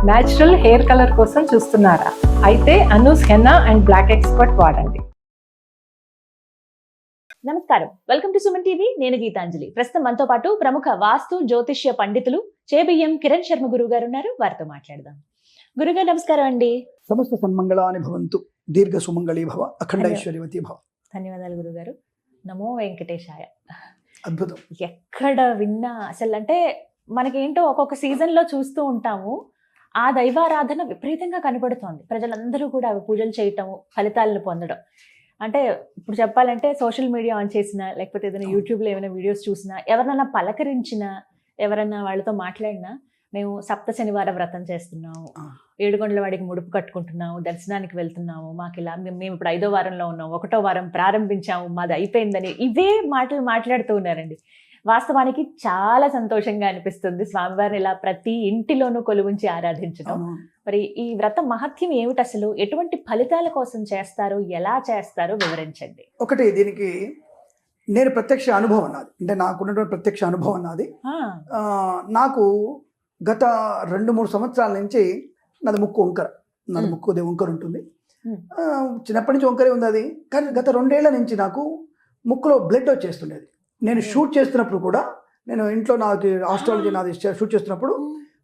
Natural hair colour కోసం చూస్తున్నారా? అయితే Anoos henna and black expert వాడండి. నమస్కారం, వెల్కమ్ టు సుమన్ టీవీ. నేను గీతాంజలి. ప్రస్తుతం మనతో పాటు ప్రముఖ వాస్తు జ్యోతిష్య పండితులు చేబియ్యం కిరణ్ శర్మ గురువు గారు ఉన్నారు. వారితో మాట్లాడదాం. గురుగారు నమస్కారం అండి. సమస్త సన్మంగళాని భవంతు, దీర్ఘ సుమంగళీ భవ, అఖండ ఐశ్వర్యవతి భవ. ధన్యవాదాలు గురుగారు. నమో వెంకటేశాయ. అద్భుతం. ఎక్కడ విన్నా అసలు అంటే మనకేంటో ఒక్కొక్క సీజన్ లో చూస్తూ ఉంటాము, ఆ దైవారాధన విపరీతంగా కనబడుతోంది. ప్రజలందరూ కూడా అవి పూజలు చేయటం, ఫలితాలను పొందడం. అంటే ఇప్పుడు చెప్పాలంటే సోషల్ మీడియా ఆన్ చేసినా, లేకపోతే ఏదైనా యూట్యూబ్లో ఏమైనా వీడియోస్ చూసినా, ఎవరినైనా పలకరించినా, ఎవరన్నా వాళ్ళతో మాట్లాడినా, మేము సప్త శనివార వ్రతం చేస్తున్నాము, ఏడుగొండల వాడికి ముడుపు కట్టుకుంటున్నాము, దర్శనానికి వెళ్తున్నాము, మాకు ఇలా మేము ఇప్పుడు 5వ వారంలో ఉన్నాం, 1వ వారం ప్రారంభించాము, మాది అయిపోయిందని ఇవే మాటలు మాట్లాడుతూ ఉన్నారండి. వాస్తవానికి చాలా సంతోషంగా అనిపిస్తుంది స్వామివారిని ఇలా ప్రతి ఇంటిలోనూ కొలువుంచి ఆరాధించడం. మరి ఈ వ్రతం మహత్యం ఏమిటి, అసలు ఎటువంటి ఫలితాల కోసం చేస్తారు, ఎలా చేస్తారు వివరించండి. ఒకటి, దీనికి నేను ప్రత్యక్ష అనుభవం నాది, అంటే నాకున్నటువంటి ప్రత్యక్ష అనుభవం నాది. నాకు గత 2-3 సంవత్సరాల నుంచి నాది ముక్కు వంకర, నాది ముక్కు వంకర ఉంటుంది. చిన్నప్పటి నుంచి వంకరే ఉంది అది. కానీ గత 2 ఏళ్ల నుంచి నాకు ముక్కులో బ్లడ్ వచ్చేస్తుండేది. నేను షూట్ చేస్తున్నప్పుడు కూడా, నేను ఇంట్లో నాది ఆస్ట్రాలజీ నాది షూట్ చేస్తున్నప్పుడు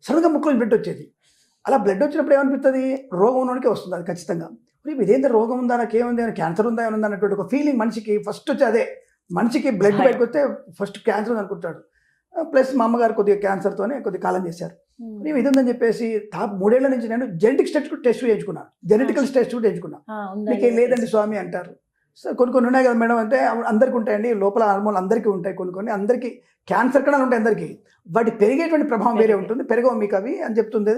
సడన్గా ముక్కులో బ్లడ్ వచ్చేది. అలా బ్లడ్ వచ్చినప్పుడు ఏమనిపిస్తుంది, రోగం ఉన్నోడికే వస్తుంది అది ఖచ్చితంగా. ఇదేంటి రోగం ఉందా, నాకేముంది, క్యాన్సర్ ఉందా, ఏముందా అన్నటువంటి ఒక ఫీలింగ్ మనిషికి ఫస్ట్ వచ్చి అదే. మనిషికి బ్లడ్ బయటకు వస్తే ఫస్ట్ క్యాన్సర్ ఉంది అనుకుంటాడు. ప్లస్ మా అమ్మగారు కొద్దిగా క్యాన్సర్తోనే కొద్దిగా కాలం చేశారు. ఇది ఉందని చెప్పేసి 3 ఏళ్ల నుంచి నేను జెనెటిక్ టెస్ట్ చేయించుకున్నాను, జెనెటికల్ టెస్ట్ కూడా చేయించుకున్నాను. మీకేం లేదండి స్వామి అంటారు. సో కొన్ని ఉన్నాయి కదా మేడం అంటే, అందరికీ ఉంటాయండి, లోపల హార్మోన్లు అందరికీ ఉంటాయి, కొన్ని అందరికీ క్యాన్సర్ కణాలు ఉంటాయి అందరికీ, వాటి పెరిగేటువంటి ప్రభావం వేరే ఉంటుంది, పెరగవు మీకు అవి అని చెప్తుంది.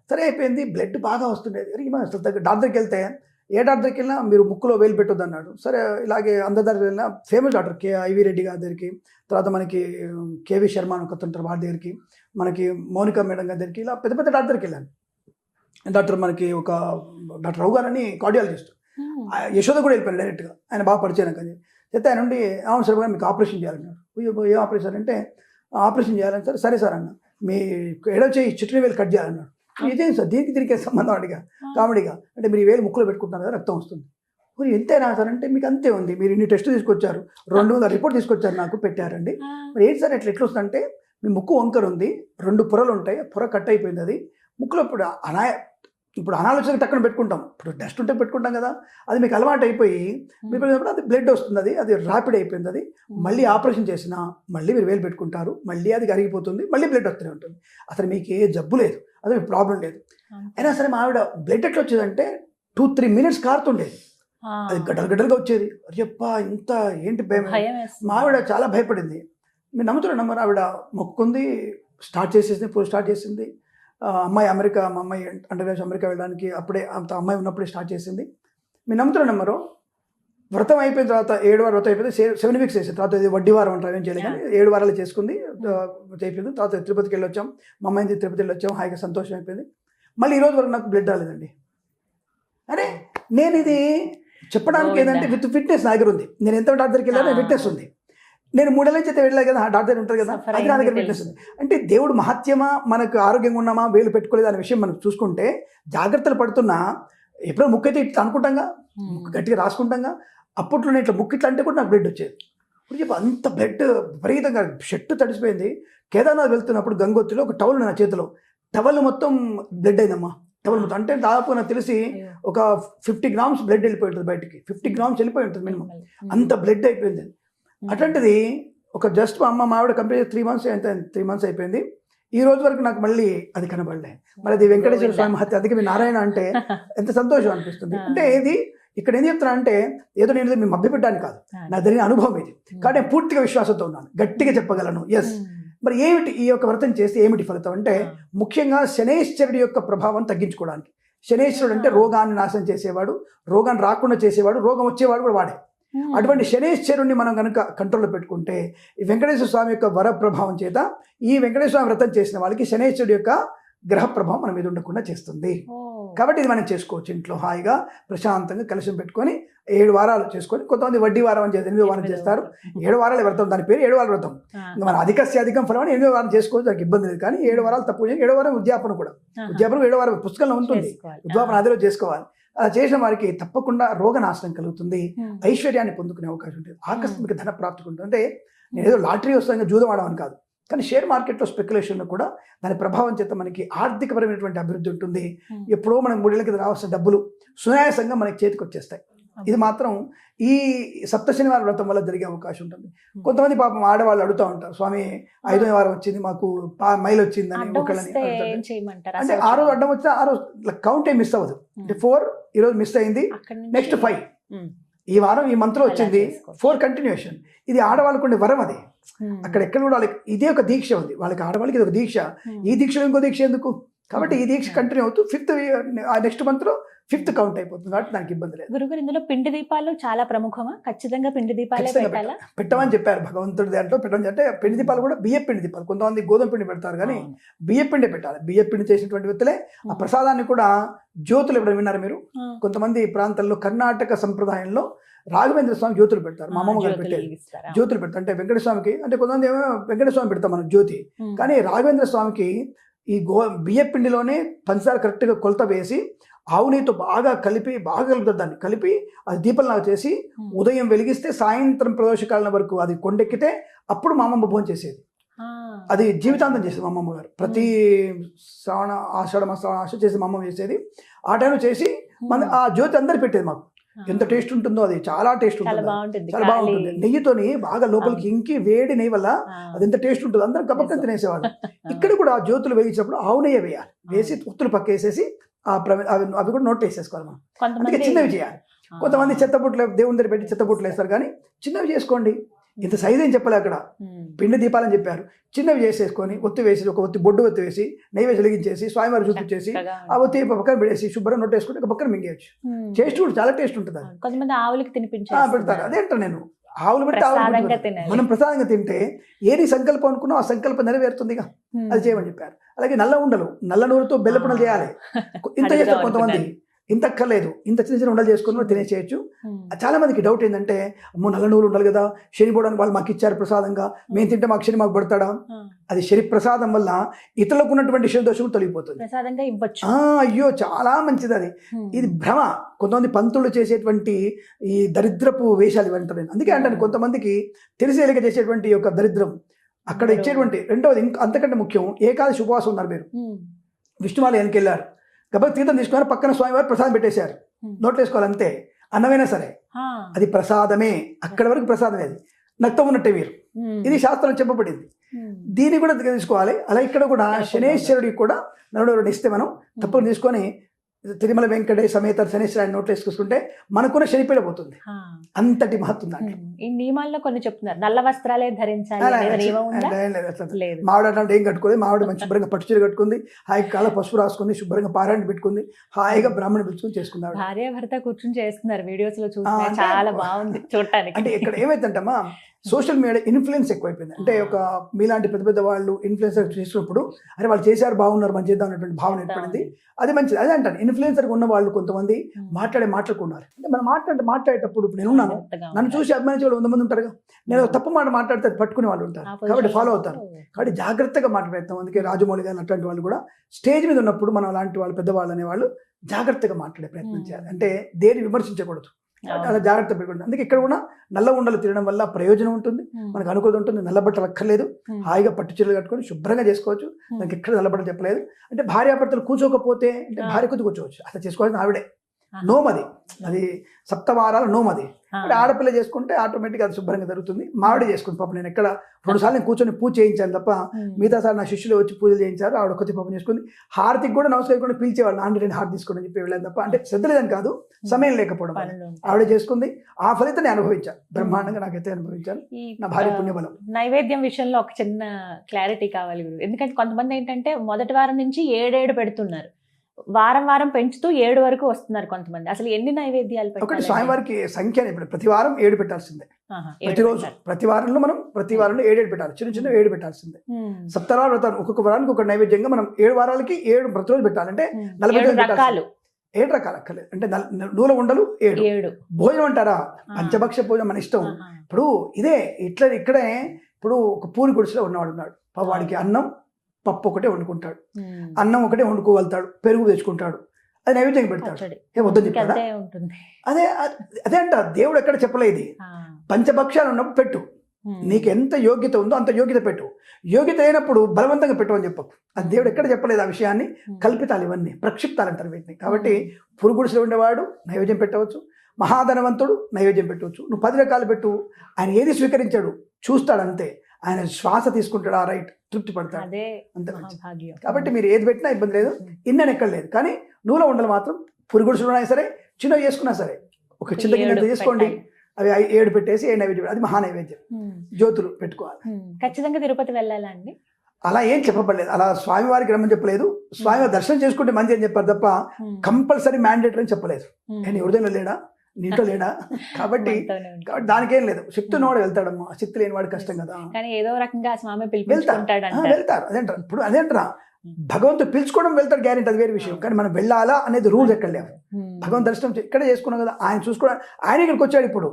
సరే అయిపోయింది, బ్లడ్ బాగా వస్తుండేది. డాక్టర్కి వెళ్తే, ఏ డాక్టర్కి వెళ్ళినా మీరు ముక్కులో వేలు పెట్టొద్దు అన్నాడు. సరే ఇలాగే అందరి దగ్గరికి వెళ్ళినా, ఫేమస్ డాక్టర్ ఐవి రెడ్డి గారి దగ్గరికి, తర్వాత మనకి కేవి శర్మ అని ఒకరు ఉంటారు వాడి దగ్గరికి, మనకి మౌనిక మేడం గారి దగ్గరికి, ఇలా పెద్ద పెద్ద డాక్టర్కి వెళ్ళాను. డాక్టర్ మనకి ఒక డాక్టర్ రావు గారు అని కార్డియాలజిస్ట్, యశోద కూడా వెళ్ళిపోయాను డైరెక్ట్గా, ఆయన బాగా పరిచయం కానీ చెప్తే ఆయన నుండి, అవును సార్ గారు మీకు ఆపరేషన్ చేయాలన్నాడు. ఏ ఆపరేషన్ అంటే, ఆపరేషన్ చేయాలని సార్. సరే సార్ అన్న, మీ ఎడవ చేయి చిట్టిన వేలు కట్ చేయాలన్నాడు. ఇదేం సార్, దీనికి సంబంధం అడిగా కామెడీగా. అంటే మీరు ఈ వేలు ముక్కులో పెట్టుకుంటున్నారు కదా, రక్తం వస్తుంది. మీరు ఎంతైనా సార్ అంటే, మీకు అంతే ఉంది, మీరు ఇన్ని టెస్టులు తీసుకొచ్చారు, 200 రిపోర్ట్ తీసుకొచ్చారు, నాకు పెట్టారండి. మరి ఏంటి సార్ ఎట్లా వస్తుందంటే, మీ ముక్కు వంకర ఉంది, 2 పొరలు ఉంటాయి, పొర కట్ అయిపోయింది, అది ముక్కులో ఇప్పుడు అనాలోచన టక్కున పెట్టుకుంటాం, ఇప్పుడు డస్ట్ ఉంటే పెట్టుకుంటాం కదా, అది మీకు అలవాటు అయిపోయి మీరు అది బ్లడ్ వస్తుంది, అది ర్యాపిడ్ అయిపోయింది, అది మళ్ళీ ఆపరేషన్ చేసినా మళ్ళీ మీరు వేలు పెట్టుకుంటారు, మళ్ళీ అది కరిగిపోతుంది, మళ్ళీ బ్లడ్ వస్తూనే ఉంటుంది. అసలు మీకు ఏ జబ్బు లేదు, అదే మీకు ప్రాబ్లం లేదు. అయినా సరే మా ఆవిడ బ్లడ్ ఎట్లా వచ్చేదంటే 2-3 మినిట్స్ కారుతుండేది, అది గడ్డలుగా వచ్చేది. చెప్ప ఇంత ఏంటి భయం. మా ఆవిడ చాలా భయపడింది. మీరు నమ్ముతున్నారు, ఆవిడ మొక్కుంది, స్టార్ట్ చేసింది. అమ్మాయి అమెరికా, మా అమ్మాయి అండర్గ్రాడ్యుయేట్ అమెరికా వెళ్ళడానికి అప్పుడే, అంత అమ్మాయి ఉన్నప్పుడే స్టార్ట్ చేసింది. మీరు నమ్ముతున్నారు, వ్రతం అయిపోయిన తర్వాత 7 వారం వ్రతం అయిపోయింది, 7 వీక్స్ చేసింది. తర్వాత ఇది వడ్డీ వారం అంటారు, ఏం చేయలేదు కానీ 7 వారాలు చేసుకుంది, అయిపోయింది. తర్వాత తిరుపతికి వెళ్ళొచ్చాం, మా అమ్మాయిని తిరుపతి వెళ్ళొచ్చాం, హాయిగా సంతోషం అయిపోయింది. మళ్ళీ ఈ రోజు వరకు నాకు బ్లడ్ రాలేదండి. అరే నేను ఇది చెప్పడానికి ఏంటంటే, విత్ ఫిట్నెస్ నా దగ్గర ఉంది. నేను ఎంత డాక్టర్కి వెళ్ళానో ఫిట్నెస్ ఉంది. నేను 3 ఏళ్ళ నుంచి అయితే వెళ్ళలేదు కదా, డాక్టర్ ఉంటుంది కదా, అది నా దగ్గర ఫిట్నెస్ ఉంది. అంటే దేవుడు మహత్యమా, మనకు ఆరోగ్యంగా ఉన్నామా, వేలు పెట్టుకోలేదు అనే విషయం మనం చూసుకుంటే, జాగ్రత్తలు పడుతున్నా, ఎప్పుడో ముక్కు అయితే ఇట్లా అనుకుంటాంగా, ముక్కు గట్టిగా రాసుకుంటాంగా, అప్పట్లో నేను ఇట్లా ముక్కు ఇట్లా అంటే కూడా నాకు బ్లడ్ వచ్చేది. ఇప్పుడు చెప్పి అంత బ్లడ్ విపరీతంగా, షర్టు తడిసిపోయింది. కేదార్నాథ్ వెళ్తున్నప్పుడు గంగోత్రిలో ఒక టవల్ నా చేతిలో, టవల్ మొత్తం బ్లడ్ అయిందమ్మా, టవల్ మొత్తం. అంటే దాదాపు నాకు తెలిసి ఒక 50 గ్రామ్స్ బ్లడ్ వెళ్ళిపోయి ఉంటుంది బయటికి, 50 గ్రామ్స్ వెళ్ళిపోయి ఉంటుంది మినిమం, అంత బ్లడ్ అయిపోయింది. అట్లాంటిది ఒక జస్ట్ మా ఆవిడ కంప్లీట్ 3 మంత్స్ అయిపోయింది. ఈ రోజు వరకు నాకు మళ్ళీ అది కనబడలే. మరి అది వెంకటేశ్వర స్వామి మహత్య, అందుకే మీ నారాయణ అంటే ఎంత సంతోషం అనిపిస్తుంది. అంటే ఇది ఇక్కడ ఏం చెప్తున్నా అంటే, ఏదో నేను మీ మభ్యపెట్టడానికి కాదు, నాకు జరిగిన అనుభవం ఇది. కాబట్టి నేను పూర్తిగా విశ్వాసంతో ఉన్నాను, గట్టిగా చెప్పగలను. ఎస్. మరి ఏమిటి ఈ యొక్క వ్రతం చేస్తే ఏమిటి ఫలితం అంటే, ముఖ్యంగా శనేశ్వరుడి యొక్క ప్రభావం తగ్గించుకోవడానికి. శనేశ్వరుడు అంటే రోగాన్ని నాశనం చేసేవాడు, రోగాన్ని రాకుండా చేసేవాడు, రోగం వచ్చేవాడు కూడా వాడే. అటువంటి శనేశ్వరుణ్ణి మనం కనుక కంట్రోల్లో పెట్టుకుంటే, ఈ వెంకటేశ్వర స్వామి యొక్క వర ప్రభావం చేత ఈ వెంకటేశ్వర స్వామి వ్రతం చేసిన వాళ్ళకి శనేశ్వరుడి యొక్క గ్రహ ప్రభావం మన మీద ఉండకుండా చేస్తుంది. కాబట్టి ఇది మనం చేసుకోవచ్చు ఇంట్లో హాయిగా ప్రశాంతంగా కలశం పెట్టుకొని 7 వారాలు చేసుకొని, కొంతమంది వడ్డీ వారం అని చేస్తారు, 8వ వారం చేస్తారు. 7 వారాలు వ్రతం, దాని పేరు 7 వారాల వ్రతం. మన అధికం ఫలం అని 8వ వారం చేసుకోవచ్చు, దానికి ఇబ్బంది లేదు. కానీ 7 వారాలు తప్పు. 7వ వారం ఉద్యాపన కూడా, ఉద్యాపన 7వ వారం పుస్తకంలో ఉంటుంది, ఉద్యాపన అదిలో చేసుకోవాలి. అలా చేసిన వారికి తప్పకుండా రోగనాశనం కలుగుతుంది, ఐశ్వర్యాన్ని పొందుకునే అవకాశం ఉంటుంది, ఆకస్మిక ధన ప్రాప్తి ఉంటుంది. అంటే నేను ఏదో లాటరీ వస్తాను జూదం ఆడమని కాదు, కానీ షేర్ మార్కెట్లో స్పెక్యులేషన్లో కూడా దాని ప్రభావం చేత మనకి ఆర్థికపరమైనటువంటి అభివృద్ధి ఉంటుంది. ఎప్పుడో మనకి 3 ఏళ్ల కింద రావాల్సిన డబ్బులు సునాయాసంగా మనకి చేతికి వచ్చేస్తాయి. ఇది మాత్రం ఈ సప్త శనివారం వ్రతం వల్ల జరిగే అవకాశం ఉంటుంది. కొంతమంది పాపం ఆడవాళ్ళు అడుగుతూ ఉంటారు, స్వామి 5వ వారం వచ్చింది, మాకు మైల్ వచ్చిందని ఒకళ్ళని. అంటే ఆ రోజు అడ్డం వచ్చినా ఆ రోజు కౌంట్ ఏం మిస్ అవ్వదు. అంటే 4 ఈ రోజు మిస్ అయింది, నెక్స్ట్ 5 ఈ వారం ఈ మంత్లో వచ్చింది, 4 కంటిన్యూషన్. ఇది ఆడవాళ్ళకు ఉండే వరం. అది అక్కడ ఎక్కడ కూడా వాళ్ళకి ఇదే ఒక దీక్ష ఉంది, వాళ్ళకి ఆడవాళ్ళకి ఇది ఒక దీక్ష. ఈ దీక్షలో ఇంకో దీక్ష ఎందుకు? కాబట్టి ఈ దీక్ష కంటిన్యూ అవుతూ 5th నెక్స్ట్ మంత్లో 5th కౌంట్ అయిపోతుంది, కాబట్టి దానికి ఇబ్బంది లేదు. గురుగారు, ఇందులో పిండి దీపాలు చాలా ప్రముఖమా? ఖచ్చితంగా పిండి దీపాలే పెట్టాలా? పెట్టమని చెప్పారు భగవంతుడి దాంట్లో. పెట్టమని అంటే పిండి దీపాలు కూడా బియ్య పిండి దీపాలు, కొంతమంది గోధుమ పిండి పెడతారు, కానీ బియ్య పిండి పెట్టాలి. బియ్య పిండి చేసినటువంటి వ్యక్తులే ఆ ప్రసాదాన్ని కూడా జ్యోతులు ఎప్పుడైనా విన్నారు మీరు? కొంతమంది ప్రాంతాల్లో కర్ణాటక సంప్రదాయంలో రాఘవేంద్ర స్వామి జ్యోతులు పెడతారు, మా అమ్మమ్మ గారు పెట్టేది జ్యోతులు పెడతారు. అంటే వెంకట స్వామికి, అంటే కొంతమంది ఏమో వెంకట స్వామి పెడతాం మనం జ్యోతి, కానీ రాఘవేంద్ర స్వామికి ఈ బియ్య పిండిలోనే పంచదార కరెక్ట్గా కొలత వేసి ఆవు నెయ్యితో బాగా కలుపుతారు, దాన్ని కలిపి అది దీపంలాగా చేసి ఉదయం వెలిగిస్తే సాయంత్రం ప్రదోషకాలం వరకు అది కొండెక్కితే అప్పుడు మా అమ్మమ్మ భోజనం చేసేది. అది జీవితాంతం చేసేది మా అమ్మమ్మ గారు. ప్రతి ఆషాఢ చేసి మా అమ్మమ్మ చేసేది. ఆ టైంలో చేసి మన ఆ జ్యోతి అందరు పెట్టేది మాకు. ఎంత టేస్ట్ ఉంటుందో, అది చాలా టేస్ట్ ఉంటుంది, చాలా బాగుంటుంది. నెయ్యితోని బాగా లోపలికి ఇంకి వేడి నెయ్యి వల్ల అది ఎంత టేస్ట్ ఉంటుంది, అందరం గబక్కన తినేసేవాళ్ళు. ఇక్కడ కూడా ఆ జ్యోతులు వేయించినప్పుడు ఆవు నెయ్యి వేయాలి, వేసి ఒత్తులు పక్కేసేసి అవి కూడా నోట్ వేసేసుకోవాలి మనం. అందుకే చిన్నవి చేయాలి. కొంతమంది చెత్తబుట్లు దేవుని దగ్గర పెట్టి చెత్తబుట్లు వేస్తారు, కానీ చిన్నవి చేసుకోండి. ఇంత సైజ్ ఏం చెప్పలే, అక్కడ పిండి దీపాలని చెప్పారు. చిన్నవి చేసేసుకొని ఒత్తి వేసి, ఒక ఒత్తి బొడ్డు ఒత్తి వేసి నెయ్యి వేసి వెలిగించేసి స్వామివారి చూపించేసి ఆ ఒత్తి పక్కన పెట్టేసి శుభ్రం నొట్టేసుకుంటే ఒక పక్కన మింగేయచ్చు. టేస్ట్ కూడా చాలా టేస్ట్ ఉంటుంది. కొంతమంది ఆవులకి తినిపించారు, పెడతారు. అదేంట నేను ఆవులు పెడితే మనం ప్రసాదంగా తింటే ఏది సంకల్పం అనుకున్నా ఆ సంకల్పం నెరవేరుతుందిగా, అది చేయమని చెప్పారు. అలాగే నల్ల ఉండలు, నల్ల నూనెతో బెల్లపుండలు చేయాలి. ఇంత చేస్తారు కొంతమంది, ఇంత అక్కర్లేదు, ఇంత చిన్న చిన్న ఉండలు చేసుకుని తినేసేయచ్చు. చాలా మందికి డౌట్ ఏంటంటే, అమ్మో నల్ల నువ్వులు ఉండాలి కదా, శని పోవడానికి వాళ్ళు మాకు ఇచ్చారు ప్రసాదంగా, మేము తింటే మాకు శని మాకు పడతాడా? అది శని ప్రసాదం వల్ల ఇతరులకు ఉన్నటువంటి శని దోషం తొలగిపోతుంది. అయ్యో చాలా మంచిది అది. ఇది భ్రమ. కొంతమంది పంతులు చేసేటువంటి ఈ దరిద్రపు వేషాలు ఇవంటారు. అందుకే అంటాను, కొంతమందికి తెలిసేలాగా చేసేటువంటి ఒక దరిద్రం అక్కడ ఇచ్చేటువంటి. రెండవది ఇంకా అంతకంటే ముఖ్యం, ఏకాదశి ఉపవాసం ఉన్నారు మీరు, విష్ణుమాల వెనక్కి వెళ్ళారు, కాబట్టి తీర్థం తీసుకున్నారు, పక్కన స్వామివారు ప్రసాదం పెట్టేశారు, నోట్లు వేసుకోవాలి అంతే. అన్నమైనా సరే అది ప్రసాదమే, అక్కడి వరకు ప్రసాదమే, అది నక్తం ఉన్నట్టే మీరు. ఇది శాస్త్రం చెప్పబడింది, దీన్ని కూడా తీసుకోవాలి. అలా ఇక్కడ కూడా శనేశ్వరుడికి కూడా నలుగురు ఇస్తే మనం తప్పని తీసుకొని తిరుమల వెంకటేశ్వర సమేత శనేశ్వరాన్ని నోట్లు వేసుకుంటే మనకున్న శనిపీడ పోతుంది. అంతటి మహత్వం దాంట్లో. ఈ నియమాల్లో కొన్ని చెప్తున్నారు, నల్ల వస్త్రాలే ధరించాలి. మావిడ అంటే ఏం కట్టుకుంది, మావిడ మంచి శుభ్రంగా పట్టు చీర కట్టుకుంది, హాయిగా కాళ్ళ పసుపు రాసుకుంది, శుభ్రంగా పారాయణ పెట్టుకుంది, హాయిగా బ్రాహ్మణి పిలుచుకుని చేసుకున్నారు. భార్య భర్త కూర్చొని చేస్తున్నారు, వీడియోస్ లో చూస్తే చాలా బాగుంది చూడటానికి. అంటే ఇక్కడ ఏమైందంటమ్మా, సోషల్ మీడియా ఇన్ఫ్లుయెన్స్ ఎక్కువైపోయింది. అంటే ఒక మీలాంటి పెద్ద పెద్ద వాళ్ళు ఇన్ఫ్లుయెన్సర్ చేసినప్పుడు అరే వాళ్ళు చేశారు బాగున్నారు మంచి చేద్దాం అనేటువంటి భావన ఏర్పడింది. అది మంచిది. అదే అంటాను, ఇన్ఫ్లుయెన్సర్గా ఉన్న వాళ్ళు కొంతమంది మాట్లాడుకున్నారు. అంటే మనం మాట్లాడేటప్పుడు ఇప్పుడు నేను ఉన్నాను, నన్ను చూసి అభిమానించే వాళ్ళు 100 మంది ఉంటారుగా, నేను తప్పు మాట మాట్లాడితే పట్టుకునే వాళ్ళు ఉంటారు, కాబట్టి ఫాలో అవుతారు. కాబట్టి జాగ్రత్తగా మాట్లాడతాం. అందుకే రాజమౌళి గారు అట్లాంటి వాళ్ళు కూడా స్టేజ్ మీద ఉన్నప్పుడు మనం అలాంటి వాళ్ళు పెద్దవాళ్ళు అనేవాళ్ళు జాగ్రత్తగా మాట్లాడే ప్రయత్నం చేయాలి. అంటే దేని విమర్శించకూడదు, అలా జాగ్రత్త పెట్టుకుంటుంది. అందుకే ఇక్కడ కూడా నల్ల ఉండలు తినడం వల్ల ప్రయోజనం ఉంటుంది, మనకు అనుకూలం ఉంటుంది. నల్ల బట్టలు అక్కర్లేదు, హాయిగా పట్టు చీరలు కట్టుకొని శుభ్రంగా చేసుకోవచ్చు. నాకు ఎక్కడ నల్ల బట్టలు చెప్పలేదు. అంటే భార్యాభర్తలు కూర్చోకపోతే అంటే భార్య కొద్ది కూర్చోవచ్చు, అట్లా చేసుకోవాల్సిన ఆవిడే. నోమది, అది 7 వారాల నోమది. అంటే ఆడపిల్ల చేసుకుంటే ఆటోమేటిక్గా అది శుభ్రంగా జరుగుతుంది. మావిడే చేసుకుంది. పాపం నేను ఎక్కడ 2 సార్లు నేను కూర్చొని పూజ చేయించాను తప్ప, మిగతా సార్ నా శిష్యులు వచ్చి పూజలు చేయించారు. ఆవిడ కొద్ది పాపం చేసుకుంది. హారతికి కూడా నమస్కారం పిలిచేవాళ్ళు, నాన్న 2 హారతి తీసుకోండి చెప్పి వెళ్ళాను తప్ప, అంటే శ్రద్ధ లేదని కాదు, సమయం లేకపోవడం. ఆవిడ చేసుకుంది. ఆ ఫలితాన్ని అనుభవించాను, బ్రహ్మాండంగా నాకైతే అనుభవించాను, నా భార్య పుణ్యబలం. నైవేద్యం విషయంలో ఒక చిన్న క్లారిటీ కావాలి. ఎందుకంటే కొంతమంది ఏంటంటే మొదటి వారం నుంచి 7 పెడుతున్నారు, వారం పెంచుతూ 7 వరకు వస్తున్నారు కొంతమంది. అసలు ఎన్ని నైవేద్యాలు ఒకటి స్వామివారికి సంఖ్య ఇప్పుడు ప్రతి వారం 7 పెట్టాల్సిందే. ప్రతిరోజు ప్రతి వారంలో మనం ప్రతి వారంలో 7 పెట్టాలి, చిన్న 7 పెట్టాల్సిందే. 7 వారాలు ఒక్కొక్క వారానికి ఒక నైవేద్యంగా మనం 7 వారాలకి 7 ప్రతిరోజు పెట్టాలంటే 40 పెట్టాలి. 7 రకాలు అక్కర్లేదు. అంటే నూల ఉండలు 7. 7. భోజనం అంటారా, పంచభక్ష భోజనం మన ఇష్టం. ఇప్పుడు ఇదే ఇక్కడే ఇప్పుడు ఒక పూరి గుడిసెలో ఉన్నవాడు ఉన్నాడు. వాడికి అన్నం పప్పు ఒకటే వండుకుంటాడు, అన్నం ఒకటే వండుకోగలుగుతాడు, పెరుగు తెచ్చుకుంటాడు, అది నైవేద్యం పెడతాడు. ఏ వద్దని చెప్తాడా? అదే అదే అంట దేవుడు ఎక్కడ చెప్పలేదు. పంచభక్షాలు ఉన్నప్పుడు పెట్టు, నీకు ఎంత యోగ్యత ఉందో అంత యోగ్యత పెట్టు, యోగ్యత అయినప్పుడు బలవంతంగా పెట్టు అని చెప్పకు. అది దేవుడు ఎక్కడ చెప్పలేదు. ఆ విషయాన్ని కల్పితాలు, ఇవన్నీ ప్రక్షిప్తాలు అంటారు వీటిని. కాబట్టి పురుగుడిసలో ఉండేవాడు నైవేద్యం పెట్టవచ్చు, మహాధనవంతుడు నైవేద్యం పెట్టవచ్చు. నువ్వు 10 రకాలు పెట్టు, ఆయన ఏది స్వీకరించాడు చూస్తాడు అంతే. ఆయన శ్వాస తీసుకుంటాడు, ఆ రైట్ తృప్తి పడతాడు అంతే. కాబట్టి మీరు ఏది పెట్టినా ఇబ్బంది లేదు, ఇన్నని ఎక్కడ లేదు. కానీ నూనె ఉండలు మాత్రం పురుగుడిసలు ఉన్నా సరే, చిన్నవి చేసుకున్నా సరే, ఒక చిన్న గిన్నె చేసుకోండి, అవి 7 పెట్టేసి 7 నైవేద్యం, అది మహా నైవేద్యం. జ్యోతులు పెట్టుకోవాలి. ఖచ్చితంగా తిరుపతి వెళ్ళాలా అండి? అలా ఏం చెప్పబడలేదు, అలా స్వామివారికి రమ్మని చెప్పలేదు. స్వామివారి దర్శనం చేసుకుంటే మంచి అని చెప్పారు తప్ప కంపల్సరీ మ్యాండేటరీ అని చెప్పలేదు. నేను హృదయంలో లేడా, నీంట్లో లేడా, కాబట్టి దానికేం లేదు. శక్తి ఉన్నవాడు వెళ్తాడమ్మా, శక్తి లేని వాడు కష్టం కదా. కానీ ఏదో రకంగా స్వామి వెళ్తారు. అదేంటారు ఇప్పుడు, అదేంటారా భగవంతుడు పిలుచుకోవడం వెళ్తాడు గ్యారెంటీ, అది వేరే విషయం. కానీ మనం వెళ్ళాలా అనేది రూల్స్ ఎక్కడ లేవు. భగవంతు దర్శనం ఇక్కడే చేసుకున్నాం కదా, ఆయన చూసుకోవడం, ఆయన ఇక్కడికి వచ్చాడు. ఇప్పుడు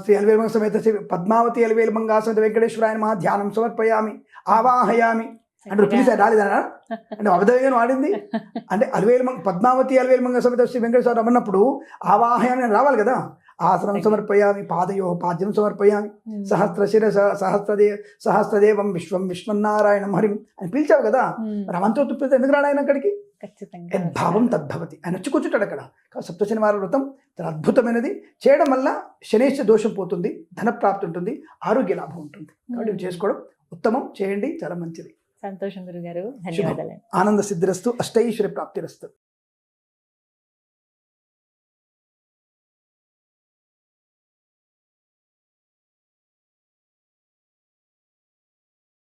శ్రీ అలవేలుమంగ సమేత శ్రీ పద్మావతి అలవేలుమంగా సమేత వెంకటేశ్వరాయ నమః ధ్యానం సమర్పయామి ఆవాహయామి అంటే పిలిచారు, రాలేదనా అంటే అబద్ధంగా వాడింది. అంటే పద్మావతి అలవేలుమంగ సమేత శ్రీ వెంకటేశ్వర అన్నప్పుడు ఆవాహయామి అని రావాలి కదా. ఆసనం సమర్పయామి, పాదయో పాద్యం సమర్పయామి, సహస్రశిర సహస్రదేవం విశ్వం విశ్వన్నారాయణం హరిం అని పిలిచావు కదా. రమంతో తుప్పితే ఎందుకు రాడు ఆయన అక్కడికి? భావం తద్భవతి, ఆయన వచ్చి కూర్చుంటాడు అక్కడ. సప్త శనివారం వ్రతం చాలా అద్భుతమైనది. చేయడం వల్ల శనేశ్వర దోషం పోతుంది, ధనప్రాప్తి ఉంటుంది, ఆరోగ్య లాభం ఉంటుంది. కాబట్టి చేసుకోవడం ఉత్తమం, చేయండి, చాలా మంచిది. సంతోషం గురుగారు, ధన్యవాదాలు. ఆనంద సిద్ధిరస్తు, అష్టైశ్వర్య ప్రాప్తిరస్తు.